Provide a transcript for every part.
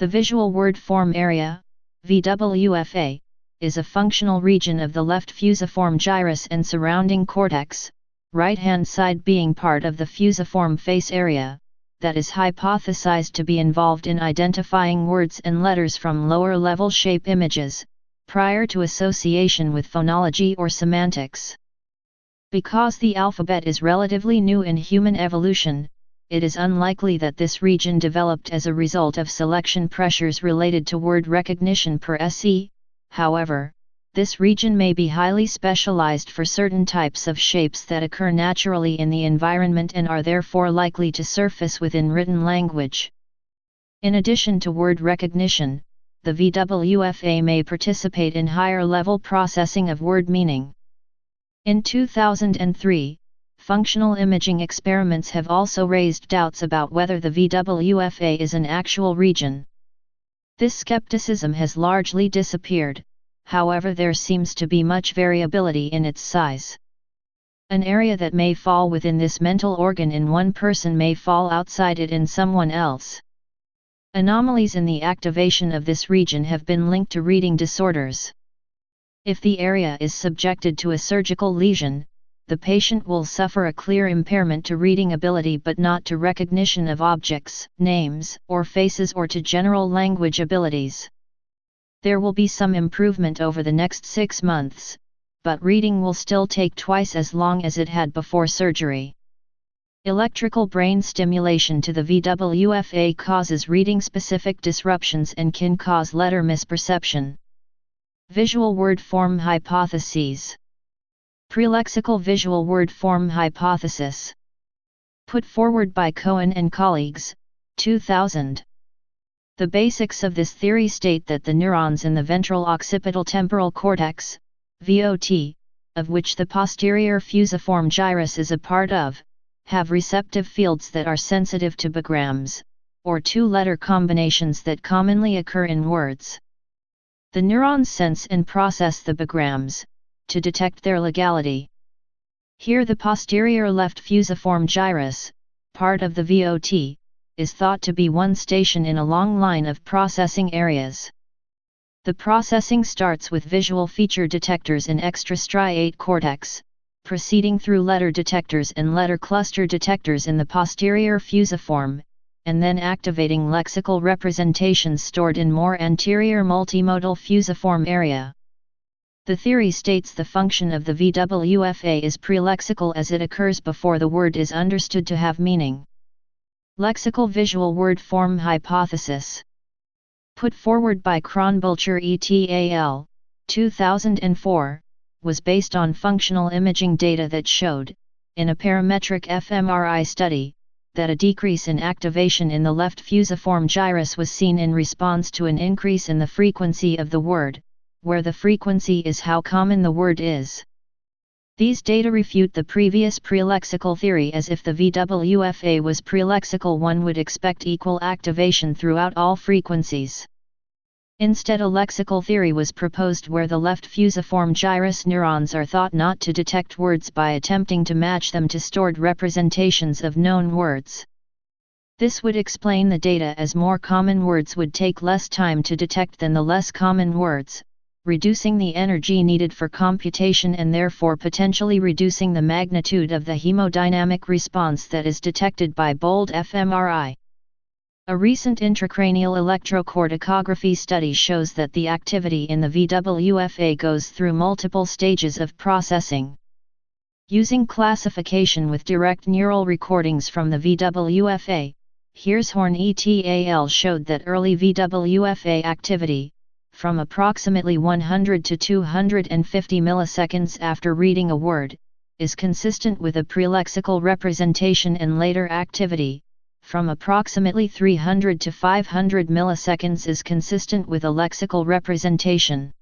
The visual word form area, VWFA, is a functional region of the left fusiform gyrus and surrounding cortex, right-hand side being part of the fusiform face area, that is hypothesized to be involved in identifying words and letters from lower-level shape images, prior to association with phonology or semantics. Because the alphabet is relatively new in human evolution, it is unlikely that this region developed as a result of selection pressures related to word recognition per se. However, this region may be highly specialized for certain types of shapes that occur naturally in the environment and are therefore likely to surface within written language. In addition to word recognition, the VWFA may participate in higher-level processing of word meaning. In 2003, functional imaging experiments have also raised doubts about whether the VWFA is an actual region. This skepticism has largely disappeared, however there seems to be much variability in its size. An area that may fall within this mental organ in one person may fall outside it in someone else. Anomalies in the activation of this region have been linked to reading disorders. If the area is subjected to a surgical lesion, the patient will suffer a clear impairment to reading ability but not to recognition of objects, names, or faces or to general language abilities. There will be some improvement over the next 6 months, but reading will still take twice as long as it had before surgery. Electrical brain stimulation to the VWFA causes reading-specific disruptions and can cause letter misperception. Visual word form hypotheses. Prelexical visual word form hypothesis. Put forward by Cohen and colleagues, 2000. The basics of this theory state that the neurons in the ventral occipital temporal cortex, VOT, of which the posterior fusiform gyrus is a part of, have receptive fields that are sensitive to bigrams, or two-letter combinations that commonly occur in words. The neurons sense and process the bigrams, to detect their legality. Here the posterior left fusiform gyrus, part of the VOT, is thought to be one station in a long line of processing areas. The processing starts with visual feature detectors in extrastriate cortex, proceeding through letter detectors and letter cluster detectors in the posterior fusiform, and then activating lexical representations stored in more anterior multimodal fusiform area. The theory states the function of the VWFA is prelexical as it occurs before the word is understood to have meaning. Lexical visual word form hypothesis. Put forward by Kronbulcher et al., 2004, was based on functional imaging data that showed, in a parametric fMRI study, that a decrease in activation in the left fusiform gyrus was seen in response to an increase in the frequency of the word, where the frequency is how common the word is. These data refute the previous prelexical theory, as if the VWFA was prelexical one would expect equal activation throughout all frequencies. Instead, a lexical theory was proposed where the left fusiform gyrus neurons are thought not to detect words by attempting to match them to stored representations of known words. This would explain the data, as more common words would take less time to detect than the less common words, reducing the energy needed for computation and therefore potentially reducing the magnitude of the hemodynamic response that is detected by bold fMRI. A recent intracranial electrocorticography study shows that the activity in the VWFA goes through multiple stages of processing. Using classification with direct neural recordings from the VWFA, Hirshhorn et al. Showed that early VWFA activity, from approximately 100 to 250 milliseconds after reading a word, is consistent with a prelexical representation, and later activity, from approximately 300 to 500 milliseconds is consistent with a lexical representation.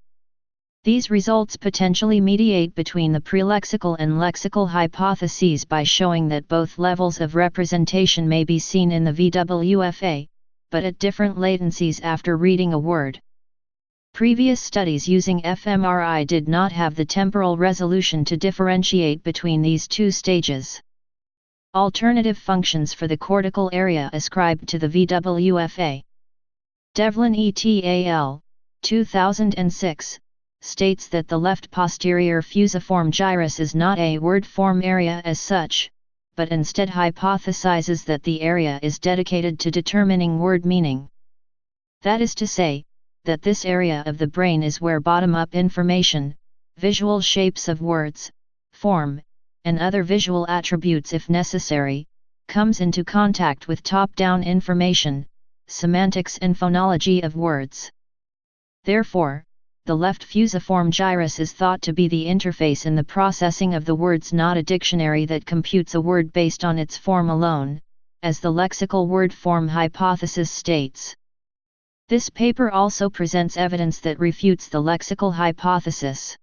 These results potentially mediate between the prelexical and lexical hypotheses by showing that both levels of representation may be seen in the VWFA, but at different latencies after reading a word. Previous studies using fMRI did not have the temporal resolution to differentiate between these two stages. Alternative functions for the cortical area ascribed to the VWFA. Devlin et al., 2006, states that the left posterior fusiform gyrus is not a word form area as such, but instead hypothesizes that the area is dedicated to determining word meaning. That is to say, that this area of the brain is where bottom-up information, visual shapes of words, form, and other visual attributes if necessary, comes into contact with top-down information, semantics and phonology of words. Therefore, the left fusiform gyrus is thought to be the interface in the processing of the words, not a dictionary that computes a word based on its form alone, as the lexical word form hypothesis states. This paper also presents evidence that refutes the lexical hypothesis.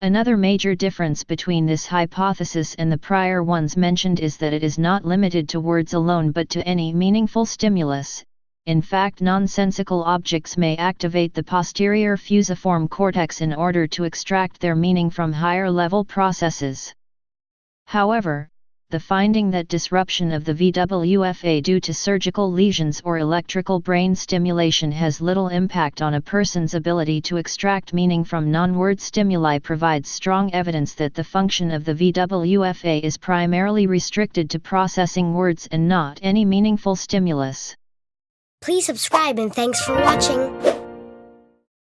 Another major difference between this hypothesis and the prior ones mentioned is that it is not limited to words alone but to any meaningful stimulus. In fact, nonsensical objects may activate the posterior fusiform cortex in order to extract their meaning from higher-level processes. However, the finding that disruption of the VWFA due to surgical lesions or electrical brain stimulation has little impact on a person's ability to extract meaning from non-word stimuli provides strong evidence that the function of the VWFA is primarily restricted to processing words and not any meaningful stimulus. Please subscribe and thanks for watching.